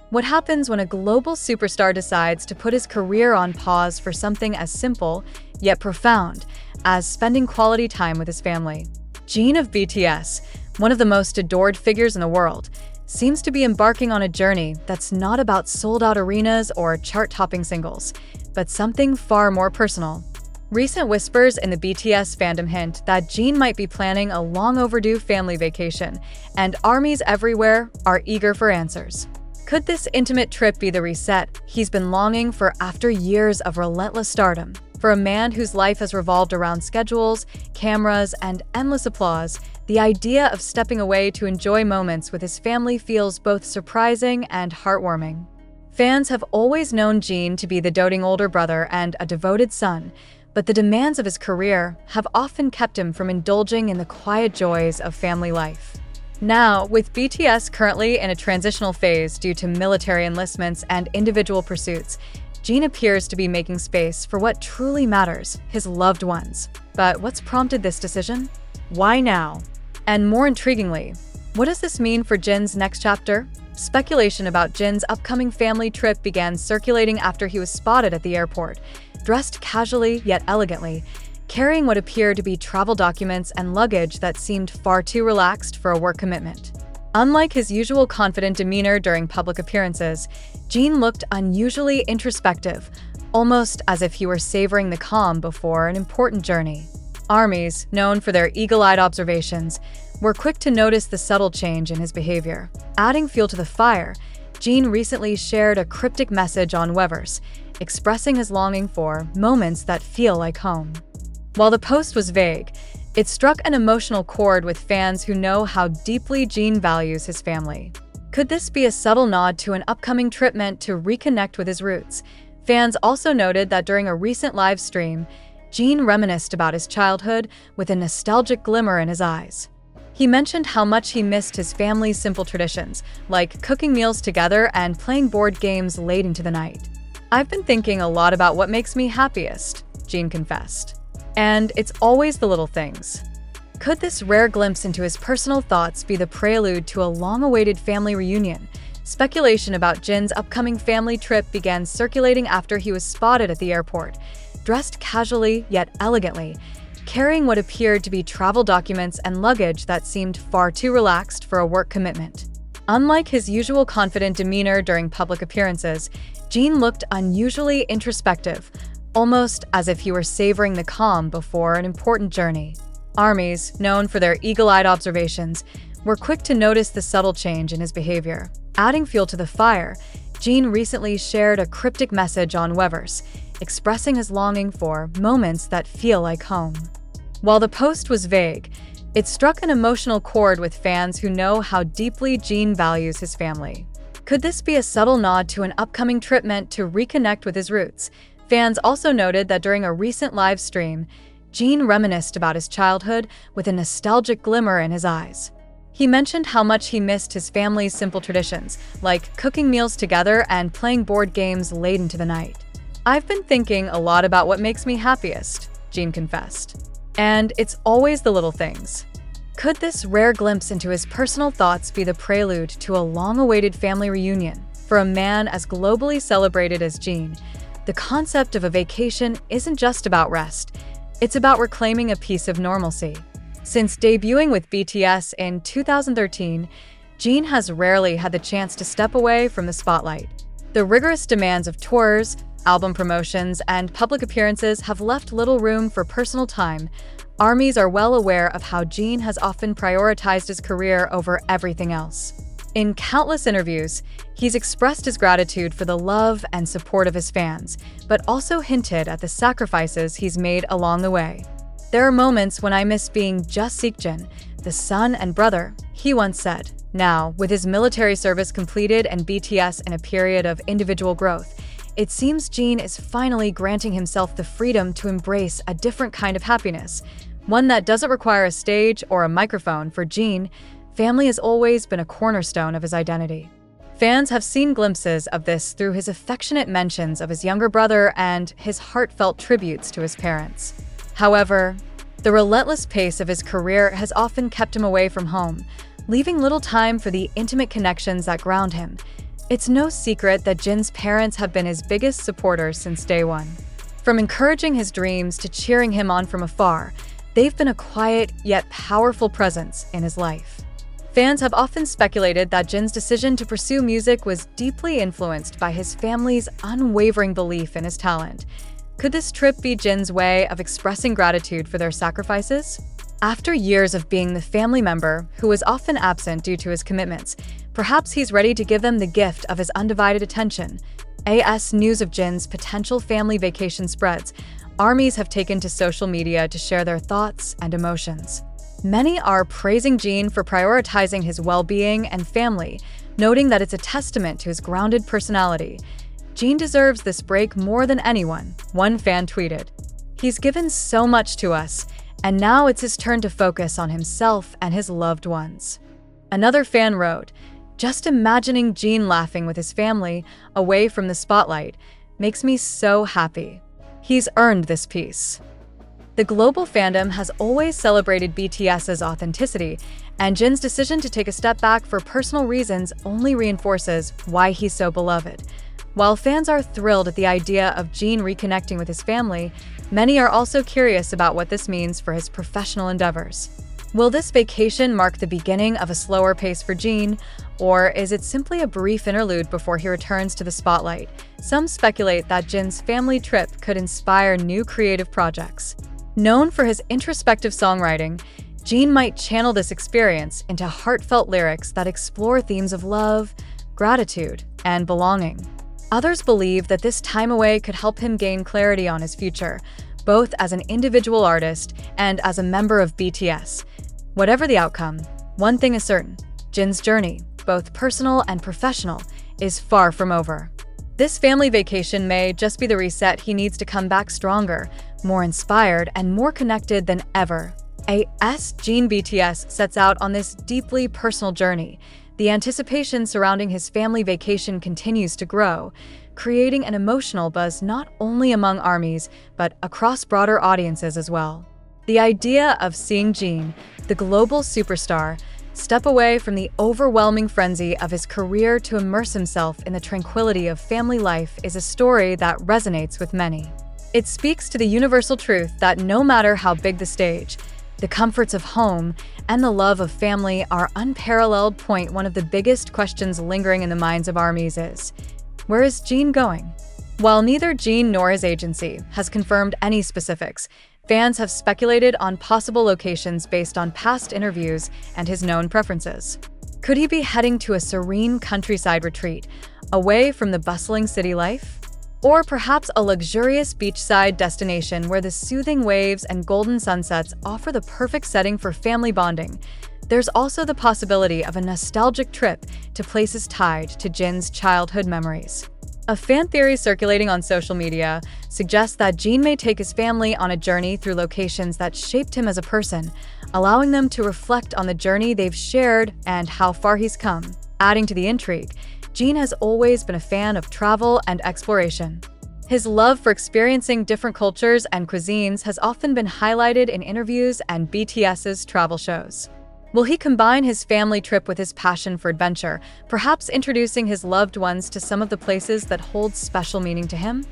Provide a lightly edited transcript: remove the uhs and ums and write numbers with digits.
What happens when a global superstar decides to put his career on pause for something as simple, yet profound, as spending quality time with his family? Jin of BTS, one of the most adored figures in the world, seems to be embarking on a journey that's not about sold-out arenas or chart-topping singles, but something far more personal. Recent whispers in the BTS fandom hint that Jin might be planning a long-overdue family vacation, and armies everywhere are eager for answers. Could this intimate trip be the reset he's been longing for after years of relentless stardom? For a man whose life has revolved around schedules, cameras, and endless applause, the idea of stepping away to enjoy moments with his family feels both surprising and heartwarming. Fans have always known Jin to be the doting older brother and a devoted son, but the demands of his career have often kept him from indulging in the quiet joys of family life. Now, with BTS currently in a transitional phase due to military enlistments and individual pursuits, Jin appears to be making space for what truly matters, his loved ones. But what's prompted this decision? Why now? And more intriguingly, what does this mean for Jin's next chapter? Speculation about Jin's upcoming family trip began circulating after he was spotted at the airport, dressed casually yet elegantly, carrying what appeared to be travel documents and luggage that seemed far too relaxed for a work commitment. Unlike his usual confident demeanor during public appearances, Jin looked unusually introspective, almost as if he were savoring the calm before an important journey. Armies, known for their eagle-eyed observations, were quick to notice the subtle change in his behavior. Adding fuel to the fire, Jin recently shared a cryptic message on Weverse, expressing his longing for moments that feel like home. While the post was vague, it struck an emotional chord with fans who know how deeply Jin values his family. Could this be a subtle nod to an upcoming trip meant to reconnect with his roots? Fans also noted that during a recent live stream, Jin reminisced about his childhood with a nostalgic glimmer in his eyes. He mentioned how much he missed his family's simple traditions, like cooking meals together and playing board games late into the night. "I've been thinking a lot about what makes me happiest," Jin confessed. "And it's always the little things." Could this rare glimpse into his personal thoughts be the prelude to a long-awaited family reunion? Speculation about Jin's upcoming family trip began circulating after he was spotted at the airport, dressed casually yet elegantly, carrying what appeared to be travel documents and luggage that seemed far too relaxed for a work commitment. Unlike his usual confident demeanor during public appearances, Jin looked unusually introspective, almost as if he were savoring the calm before an important journey. Armies, known for their eagle-eyed observations, were quick to notice the subtle change in his behavior. Adding fuel to the fire, Jin recently shared a cryptic message on Weverse, expressing his longing for moments that feel like home. While the post was vague, it struck an emotional chord with fans who know how deeply Jin values his family. Could this be a subtle nod to an upcoming trip meant to reconnect with his roots? Fans also noted that during a recent live stream, Jin reminisced about his childhood with a nostalgic glimmer in his eyes. He mentioned how much he missed his family's simple traditions, like cooking meals together and playing board games late into the night. "I've been thinking a lot about what makes me happiest," Jin confessed. "And it's always the little things." Could this rare glimpse into his personal thoughts be the prelude to a long-awaited family reunion? For a man as globally celebrated as Jin, the concept of a vacation isn't just about rest, it's about reclaiming a piece of normalcy. Since debuting with BTS in 2013, Jin has rarely had the chance to step away from the spotlight. The rigorous demands of tours, album promotions, and public appearances have left little room for personal time. Armies are well aware of how Jin has often prioritized his career over everything else. In countless interviews, he's expressed his gratitude for the love and support of his fans, but also hinted at the sacrifices he's made along the way. "There are moments when I miss being just seokjin, the son and brother," he once said. Now, with his military service completed and BTS in a period of individual growth, it seems Jin is finally granting himself the freedom to embrace a different kind of happiness, one that doesn't require a stage or a microphone. For Jin, family has always been a cornerstone of his identity. Fans have seen glimpses of this through his affectionate mentions of his younger brother and his heartfelt tributes to his parents. However, the relentless pace of his career has often kept him away from home, leaving little time for the intimate connections that ground him. It's no secret that Jin's parents have been his biggest supporters since day one. From encouraging his dreams to cheering him on from afar, they've been a quiet yet powerful presence in his life. Fans have often speculated that Jin's decision to pursue music was deeply influenced by his family's unwavering belief in his talent. Could this trip be Jin's way of expressing gratitude for their sacrifices? After years of being the family member who was often absent due to his commitments, perhaps he's ready to give them the gift of his undivided attention. As news of Jin's potential family vacation spreads, armies have taken to social media to share their thoughts and emotions. Many are praising Jin for prioritizing his well-being and family, noting that it's a testament to his grounded personality. Jin deserves this break more than anyone, one fan tweeted. He's given so much to us, and now it's his turn to focus on himself and his loved ones. Another fan wrote, "Just imagining Jin laughing with his family, away from the spotlight, makes me so happy. He's earned this peace." The global fandom has always celebrated BTS's authenticity, and Jin's decision to take a step back for personal reasons only reinforces why he's so beloved. While fans are thrilled at the idea of Jin reconnecting with his family, many are also curious about what this means for his professional endeavors. Will this vacation mark the beginning of a slower pace for Jin, or is it simply a brief interlude before he returns to the spotlight? Some speculate that Jin's family trip could inspire new creative projects. Known for his introspective songwriting, Jin might channel this experience into heartfelt lyrics that explore themes of love, gratitude, and belonging. Others believe that this time away could help him gain clarity on his future, both as an individual artist and as a member of BTS. Whatever the outcome, one thing is certain: Jin's journey, both personal and professional, is far from over. This family vacation may just be the reset he needs to come back stronger, more inspired, and more connected than ever. Jin BTS sets out on this deeply personal journey. The anticipation surrounding his family vacation continues to grow, creating an emotional buzz not only among armies, but across broader audiences as well. The idea of seeing Jin, the global superstar, step away from the overwhelming frenzy of his career to immerse himself in the tranquility of family life is a story that resonates with many. It speaks to the universal truth that no matter how big the stage, the comforts of home and the love of family are unparalleled. One of the biggest questions lingering in the minds of armies is, where is Jin going? While neither Jin nor his agency has confirmed any specifics, fans have speculated on possible locations based on past interviews and his known preferences. Could he be heading to a serene countryside retreat, away from the bustling city life? Or perhaps a luxurious beachside destination where the soothing waves and golden sunsets offer the perfect setting for family bonding? There's also the possibility of a nostalgic trip to places tied to Jin's childhood memories. A fan theory circulating on social media suggests that Jin may take his family on a journey through locations that shaped him as a person, allowing them to reflect on the journey they've shared and how far he's come. Adding to the intrigue, Jin has always been a fan of travel and exploration. His love for experiencing different cultures and cuisines has often been highlighted in interviews and BTS's travel shows. Will he combine his family trip with his passion for adventure, perhaps introducing his loved ones to some of the places that hold special meaning to him?